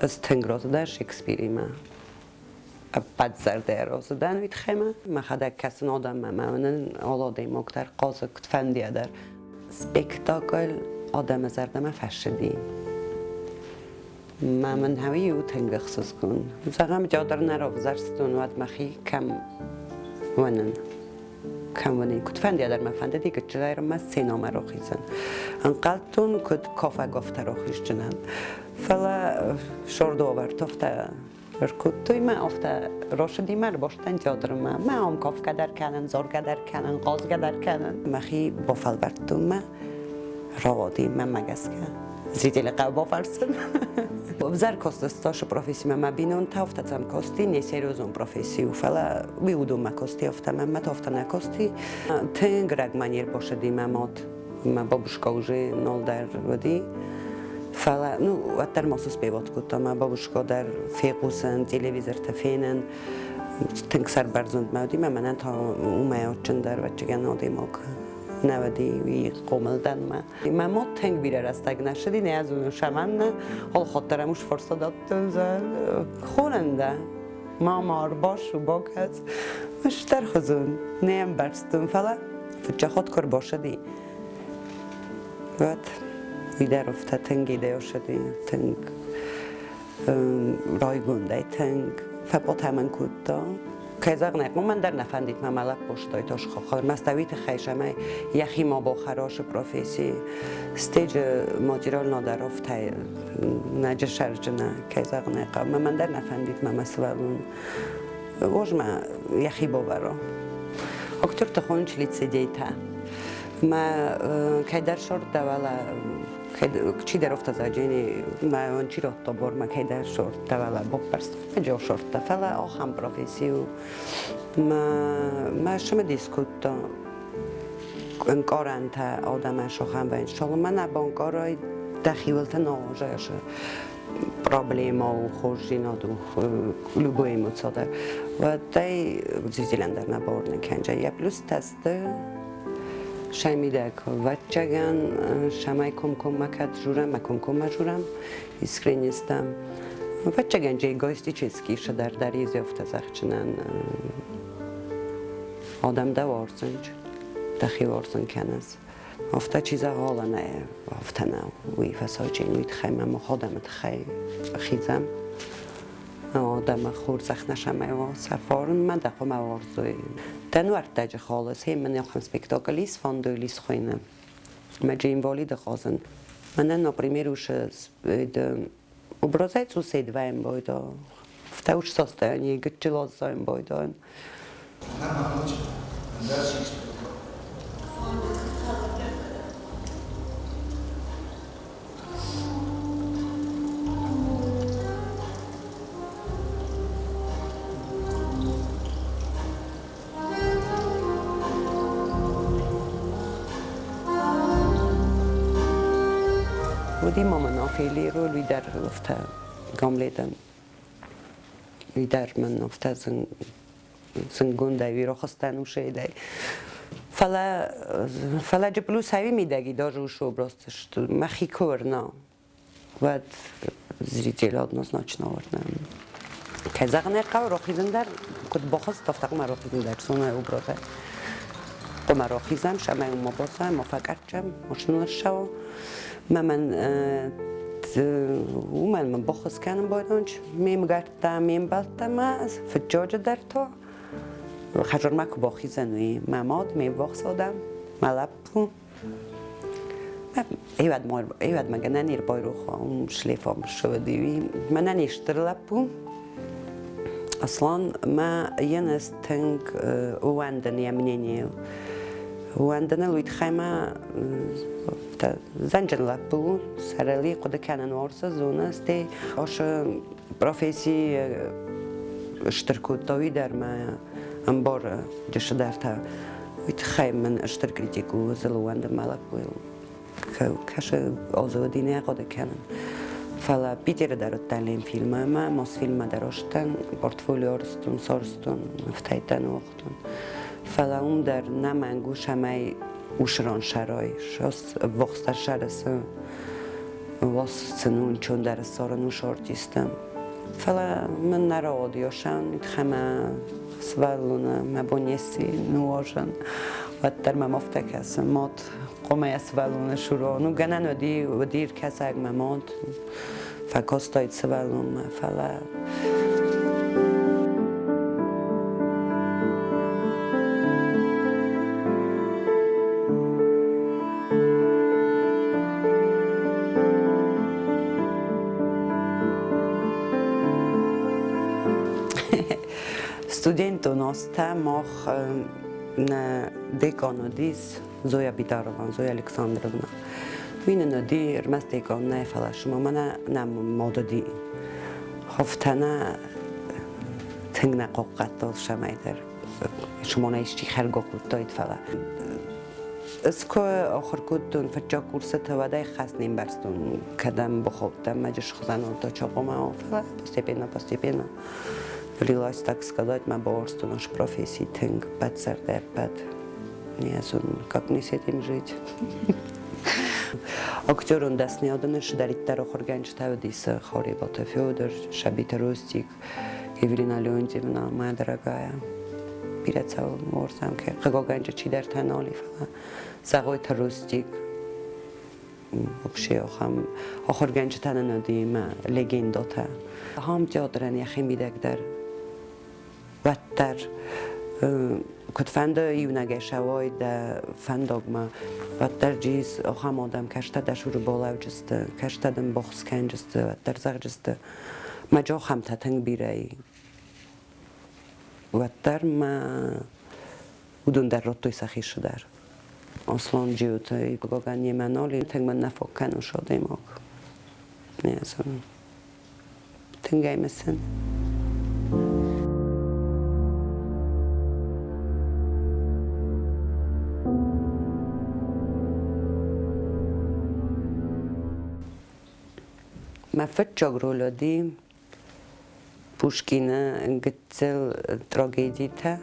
Scenæйыл rozdan Shakespeare-ime. بعد زرده rozdan vitxema. ما خدا کسان آدم من آلاده مقدار قاضی کتفندیه در سپیکتاکل آدم زرده ما فشدی. من هوی او تنگ خصوص کن. زغم جادر نراف زرستون واد مخی کم ونن. کم ونن کتفندیه در مفنده دیگه چرای رو ما سینما رو خیزن. انقلتون کد کافه گفته رو خیش جنن. فلا شرد آور تفته. توی من افته راشدی من باشتن جادر ما هم کاف کدر کنن زار کدر کنن قاز کدر کنن مخی بافل برتون ما راودی من مگس که زیدی لقب بافرسن وزر کاست استاش پروفیسی ما بینون تا افته تام کاستی نیسیروزون پروفیسی و فلا بیودو ما کاستی افته من افته نکاستی تنگ رگ منیر باشدی مات ما بابوشکا وجه نال در ودی فلا وقتی محسوس بیوت کردم ما بابوشکا در فیقوسن تلویزر تفینن تنگ سر برزند مودی من تا اومد چند در وجه نادی ماک نودی وی قوملدن ما تنگ بیره رستگ نشدی نه از اون شمن نه حال خاطرموش فرصت داد خوننده ما مار باش و باکت مشتر خزون نیم برستون فلا فجه خود کر باشدی وقت ویدر افته تنگی دیو شدی تنگ رایگونده تنگ فبات همون کود دا که از اغنق من در نفندید من ملب باشتای تاش خواهد مستویت خیشمه یخی ما با خراش پروفیسی ستیج ماجرال نادر افته نجه شرجنه که از اغنق من در نفندید من مسئولون واج ما یخی باورا اکتر تخون چلیت سیدیتا ما که در شورت دولا چی در افت زاجینی ما اون چی رو تبار ما که در شورت دولا بپرست مجا شورت فلا آخام پروفیسیو ما شما دیسکوت انکارن تا آدم شخم و انشالله من نبانکارای دخیلت نواجهش پرابلم و خوشی نادو لبوی متصادر و دای زیزیلندر نبار نکنجا یا پلوس تسته شمیده که وچگان شمای کم مکد جورم کم مجورم اسکرینیستم وچگان جای گایستی چیزکی شدر دریزی افته زخچنن آدم ده وارزنج دخی وارزن کنز افته چیزا حالا نه افته نه وی فساجین وید خیمه مخادمت خیزم آدم خور زخ نشمه و سفارن من دقم وارزوی تنورد داج خالص هم من یخم سپیکتاکلیس فاندولیس خوینم مجیم والید خازن من نه پریمیروش образец уседваем бойда в том же состоянии гчелозаем бойда ودی مامان آفیلی رو لیدر افته گاملیدم لیدر من افته زنگون دوی رو خستن و شیده فلا جبلو سوی میدگی داجوش و براستش مخی کورنا و زیری جلاد نزناچ نوردم که زغنه قو رو خیزن در کد بخست تفتق ما رو خیزن در سونه او برازه قم رو خیزم شمه او مباسه مفکرچم مشنور شو من بخص کنم بایدانش میم گرتم میم بلتم از فجاج در تو خجر مکو باخی زنوی مماد میم بخص آدم ملب کن ایواد مگه ننیر بای رو خواهم شلیفام شو دیوی من ننیشتر لب کن اصلا ما یه نستنگ اوندن یمنینیو واندن لوید خیمه زنجان لپو سرالی قد کنن وارسه زونه استی آش پروفیسی اشترکوتاوی در ما انبار جش در تا وید خیم من اشترکریتیکو زلواند ملپو کاش آزادی نه قد کنن فلا بیتر در تعلیم فیلم ما ماس فیلم دراشتن پورتفولیو رستون سارستون فتایتن وقتون فلا اون در نمانگو شمای اوشران شرای شاست وقت شرسه واسطنون چون در سارنوش ارتیستم فلا من نرادیوشان خما سوالونه مبونیسی نوارن و در مفتک است مات قومی سوالونه شروع نو گنن و دیر کس اگ مات فکاستاید سوالونه فلا Студенту носта мох на деканодис Зоя Битаровна, Зоя Александровна. Вина нади рмас декан не фала шума мана нам модади. Хофтана тингна قوقت شمایدر شما نیستی خرگاه کودتاید فلا. اسکو آخر کودتون فجا کورس توادای خاص نیم برستون کدام بخوابتم مجش خزانو تا چاقو ما فلا постепенно. Влилась, так сказать, на борсту наш профессии тинг пад не знаю, как мне с этим жить. Актер он даст не один, что дарит тарох организовал диса Харибата Федор, Шабита Ростик, Евелина Леонтьевна, моя дорогая. Перед цел морзам, как организовал чидар танали, Сагойта Ростик. Вообще, хам организовал надим легендота. Хам театрен я химидек дар وتر کت فند یونگه شوای در فنداغما وتر جیز آخام آدم کشته دشور بالاو جسته کشته دم بخش کن جسته وتر زغ جسته مجا خم تنگ بیرای وتر ما ودون در رتوی سخیش در اصلا جیوتای گاگانی منالی تنگ من نفاق کنو شده ماک نیازم تنگای مسن ما فتشاق رولادي بوشكينا قتل تراجيديتا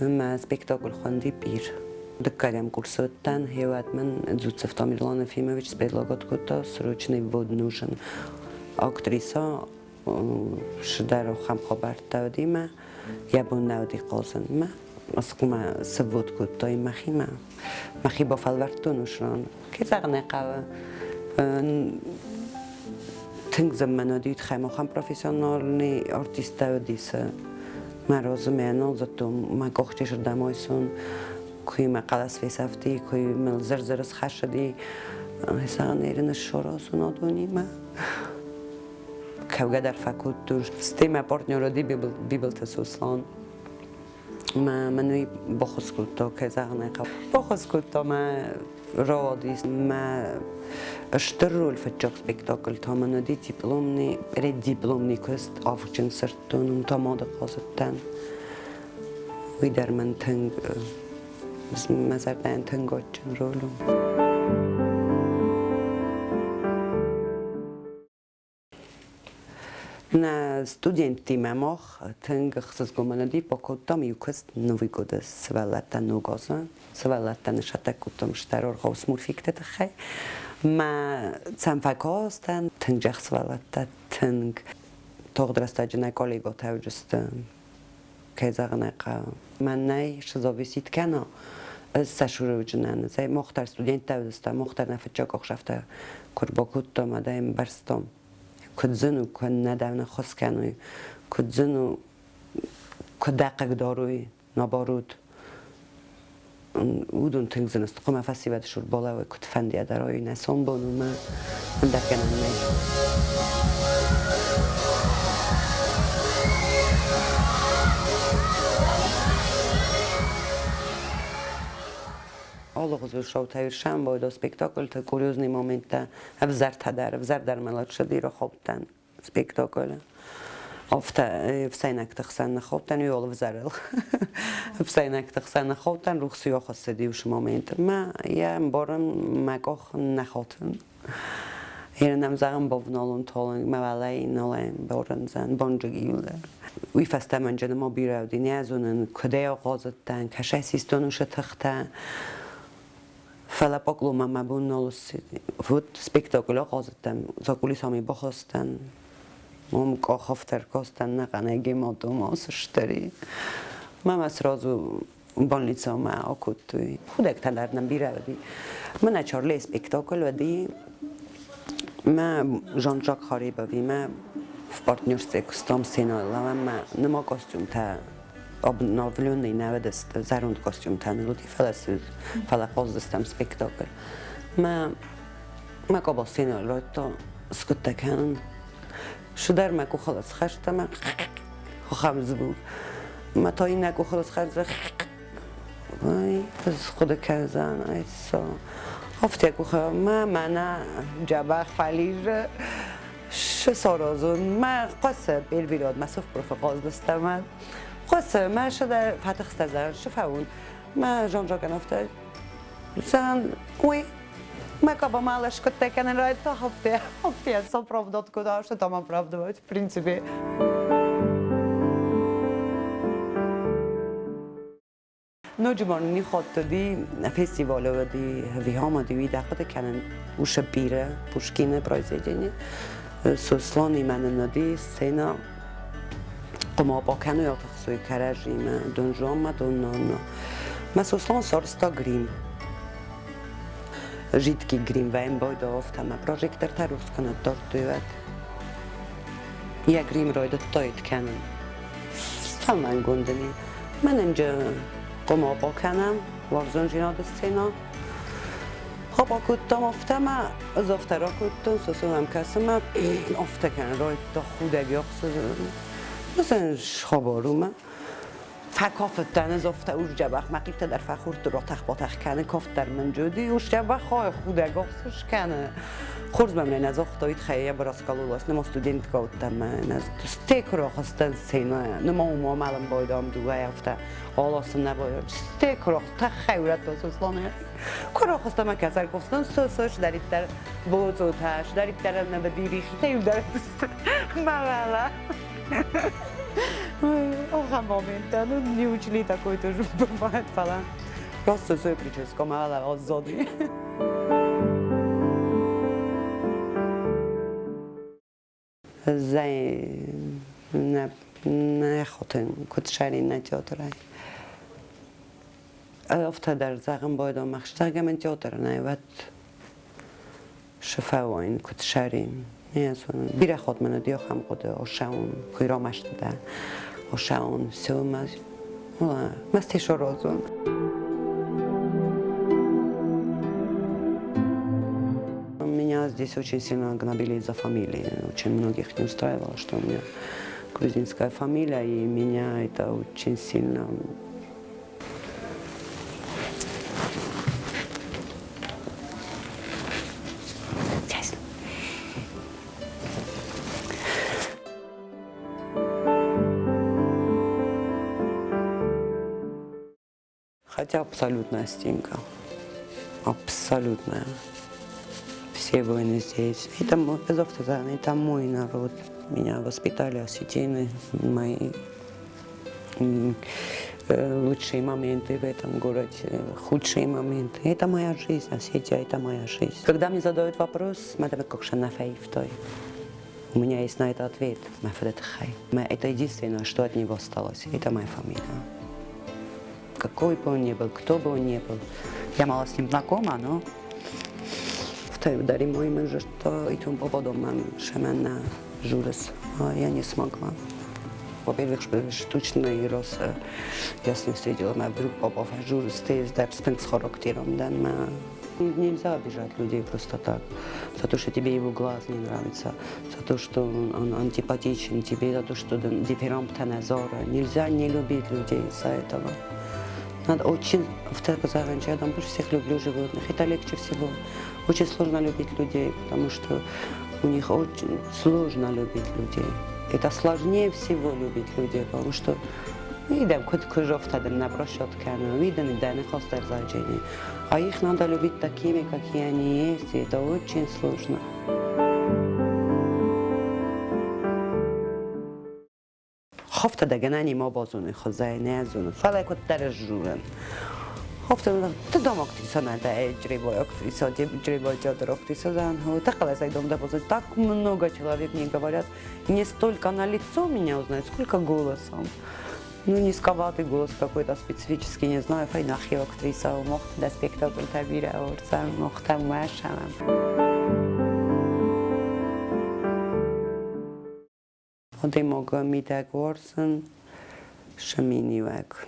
ما سبيكتاكل خاندي بير دكاجم كورسوتان هيوات من زود سفتا ميرلانا فيلمويتش سبيدلاغات كوتا سروچني بود نوشن اكتريسا شدارو خم خبر تاودي ما يابون ناودي قازن ما اسقما سبود كوتا مخي با فالورتو نوشران كزاغنه قاوه تنگ زمان دید خیلی خم پروفسیونالی ارتیستا دیسه مرازم میانال زدم ما گوشتش دمایسون کوی مقاله فیسافتی کوی مل زرز خشدی حسان ایران شوراسون آدونی ما که در فکوت دوش استیم پارتنری بیبل تسوسان ما منوی بخوز کتا که زغنه قب بخوز کتا ما رادیس ما اشترول في الجوك سبيكتاكل تامنا دي دبلومني ريد دبلومني كست افجن سرتون تاماده قازتن ويدر من تنگ مزر دين تنگاچن رولو na studenti memach teng chcesz go manadi pokotam yukast nowy godes svalata nogoza svalata neshatak kutam shtaror khosmur fiktet khay ma samfakostan teng jach svalata teng togdrastajna kolego tawjust kezagnaqa manay shizovisit kana sashurujnan zay mokhtar student tawdsta mokhtar nafachak okhshafta kurbokutam adaim barstom کدزنو کن ندارن خاص کنوی کدزنو کدقق داروی نبارود اودون تنگزن است قم فسی بدشور بالا و کد فندی درای نسان بانو من درکنم نه الله غزل شو تایرشم باید اسپکتاکل تا کوریوزنی مومنت تا افزر در ملات شدی رو خوابتن اسپکتاکل افتا فسینک تخسن نخوابتن یول افزرل فسینک تخسن نخوابتن روح سیاه خستدی وش مومنت ما یه بارم مگاه نخوابتن هرنم زغم بافنالون تالنگ مولای نالن بارن زن بانجگیوله وی فسته منجن ما بیرودی نیازونن کده آغازتن کشه سیستانوش تخته فلا پاکلو ماما بون نالوسی فوت سپیکتاکل آغازتم زاکولی سامی بخواستن مام کاخفتر کاستن نقنه گیماتو ماسشتری مام سرازو بالنیسا ما آکوتوی خودک تلردم بیردی من چارلی سپیکتاکل ودی ما جان جاک خاری بوی ما в партнерстве с том Сценæйыл ما نما костюм та обновленный наведест зарунд костюм та нелути фала поздестам спектакль ما кабо Сценæйыл ройто скуттакан شدر ما کو خلاص خشت ما خمز بود ما تا این نکو خلاص خرز وای از خود کردن ایسا هفته کو خلاص ما جبخ فلیج شو سارازون ما قصه بیراد مسوف پروفقاز دستم قصه ما شده فتح استزار شفاون ما جان جا کنفته زن وی ما каба малыш кот کنن رای تا هفته سو правдот куда что там оправдывать в принципе نوجمان نیخواد دی فستیوال و دی ویهام دی دقیقه کنن وش بیره پوشکینه پرایزیدنی سوسلانی من ندی سینا قما با کنو یا تخصوی کرجیم دنجام ما دنانا ما سوسلان سارستا گریم جیتکی گریم و این باید آفته ما پروژکتر تروس کنه دارتوید یک گریم راید تایید کنن من گندنی من اینجا قما با کنم وارزون جیناد سینا خب آکوتم افته ما از افته را کتون سوسو هم کسی ما افته کنن رای تا خودگی اخصوص مثلا شخابارو ما فکافتن از افته اوش جبخ مقیبت در فخورت را تخ با تخ کنه کافت در من جدی اوش جبخ خواه خودگی اخصوص کنه خورز بمینه از اختایید خیلی براس کلولاس نما ستودنت کاتم من از استیک را خواستن سینا نما اومام الان بایدام دوگه افته آلاسم نباید استیک را تا خیورت تا سوسلانه کارا خواستم کسر گفتن سوسش دارید در بوزوتش دارید در نبدیری خیلی در دست مغلا آخه момента ну не учили такой тоже бывает фала просто свою прическу мало азоди زين نخوتن كنت شارين نتياترای افته در زغم باید آمخش زغم من تیاتر نیوید شفاوین کت شاریم نیازون بیره خود منو دیا خم قده آشاون کویرا مشتده آشاون سوم مستیش رازون Меня здесь очень сильно гнобили из-за фамилии. Очень многих не устраивало, что у меня грузинская фамилия, и меня это очень сильно... Хотя абсолютная стенка. Абсолютная. Все войны здесь. Это мой народ. Меня воспитали осетины, мои лучшие моменты в этом городе, худшие моменты. Это моя жизнь, Осетия, это моя жизнь. Когда мне задают вопрос, у меня есть на это ответ. Это единственное, что от него осталось. Это моя фамилия. Какой бы он ни был, кто бы он ни был. Я мало с ним знакома, но дарим мой муж, что и тем поводом шамана журес. Я не смогла. Во-первых, штучный рост. Я с ним встретила, мы вдруг попав журес, ты с характером. Нельзя обижать людей просто так. За то, что тебе его глаз не нравится, за то, что он антипатичен тебе, за то, что дифферент назора. Нельзя не любить людей из-за этого. Надо очень, я там больше всех люблю животных, это легче всего. Очень сложно любить людей, потому что у них очень сложно любить людей. Это сложнее всего любить людей, потому что видим, хоть жовтадым на бросчетке, видим, да, не хостер зайджени. А их надо любить такими, какие они есть, и это очень сложно. خفت دگنانی ما بازونه خزای نیازونه فعلا کت درش جورن Гуфтам, та дом актриса надо, джребой актриса, джребой театр актриса, так я дом допустим, так много человек мне говорят, не столько на лицо меня узнают, сколько голосом. Ну, низковатый голос какой-то специфический, не знаю, файнахи актриса, мог до спектакля табира, мог там машам. Оди мога митак ворсен, шаминивак.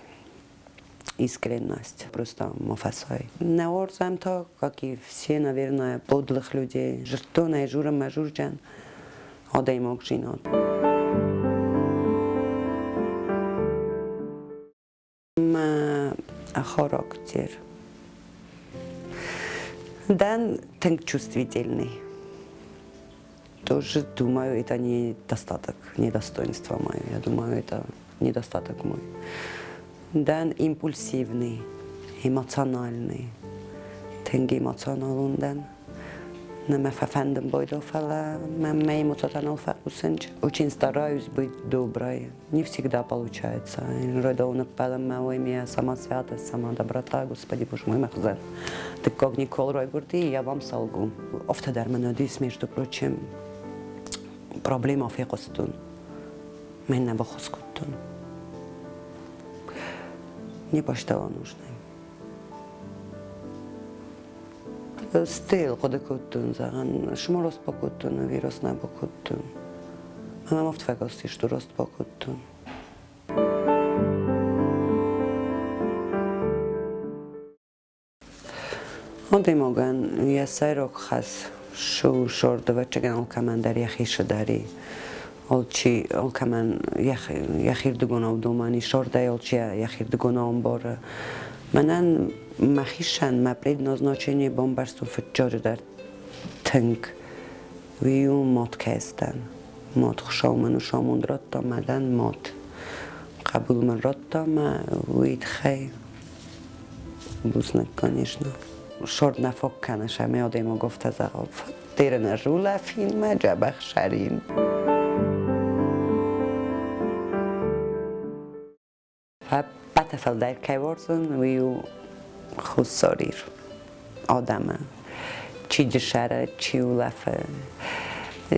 Искренность, просто мафасай. На орзам то, как и все, наверное, подлых людей, жертвенные журам мажурджан, оди мог жинот. Характер. Дан тонк чувствительный. Тоже думаю, это недостаток, недостоинство мое. Я думаю, это недостаток мой. Дан импульсивный, эмоциональный. Тонк эмоционалун дан. На фафандом бойду фала, мэй эмоционал факусенч. Очень стараюсь быть доброй. Не всегда получается. Родовно палам моими сама святость, сама доброта, Господи Боже мой, махзен. Ты как Никол Ройгурди, я вам солгу. Офтадарманадис, между прочим, проблема фекостун. Мен не бахоскуттун. Не посчитала нужным. Стил, куда куттун, заган, шмо рост покуттун, вирус не покуттун. Мама мофт фекости, что рост покуттун. Оди моган, я сайрок хас, шо шорда вачаган алкаман дар яхиша дари. Олчи алкаман яхир дугона удумани шорда олчи яхир дугона онбора. Манан махишан мапред назначение бомбарсту фجار در تنگ ویو مات کستن مات خشامن و شامون رات مدن مات قبول من رات ما وید خی بوز نکنیشنا شرط نفاق کنش همه آدم گفت از عقاب دیر نجول فیلم جبخ شرین و بتفل در کیوارزن ویو خود ساریر آدمه چی جشره چی ولفه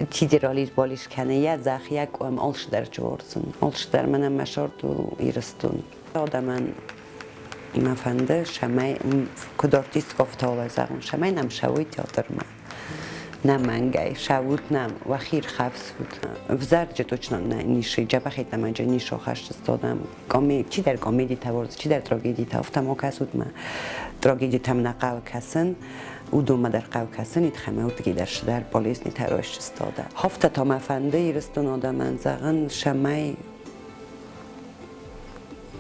چی جرالیش بالیش کنه یه زخ یک ام آلش در جورسن آلش در منم مشارد و ایرستون آدمن مفنده شمای کد ارتیست گفت آوه زغن شمای نم شوی تیاتر من نم منگای شوود نم و خیر خفص بود وزر جتوچنا نیشی جبه خیلی نمانجا نیش و خشت استادم چی در کامیدی تورز چی در تراگیدی تافتم و کسود من تراگیدی تم نقاو کسن او دوما در قاو کسن ایت خمه او تگی درش در پالیس نی تراش استاده هفته تا مفنده ایرستون آدم زغن شمای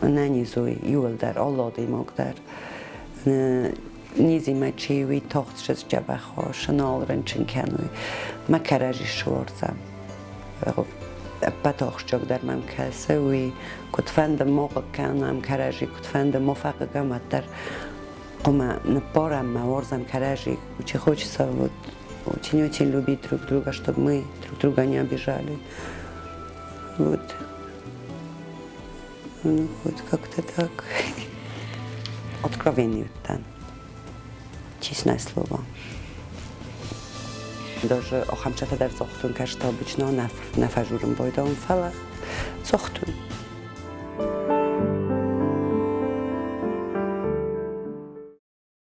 ننیزوی یول در الله دیماغ در نیزی ما چیوی تاخت شد جبه خواه شنال رنچن کنوی ما کرجی شورزم بتاخت جاگ در من کسه وی کتفند موقع کنم کرجی کتفند موفقم و در قمه نپارم موارزم کرجی چی خوچی سوود چی очень любить друг друга чтобы мы друг друга не обижали вот ну вот как-то так откровенный там честное слово. Даже охамчата در ساختون کشتا بچنا نفجورم بایدام فلا ساختون.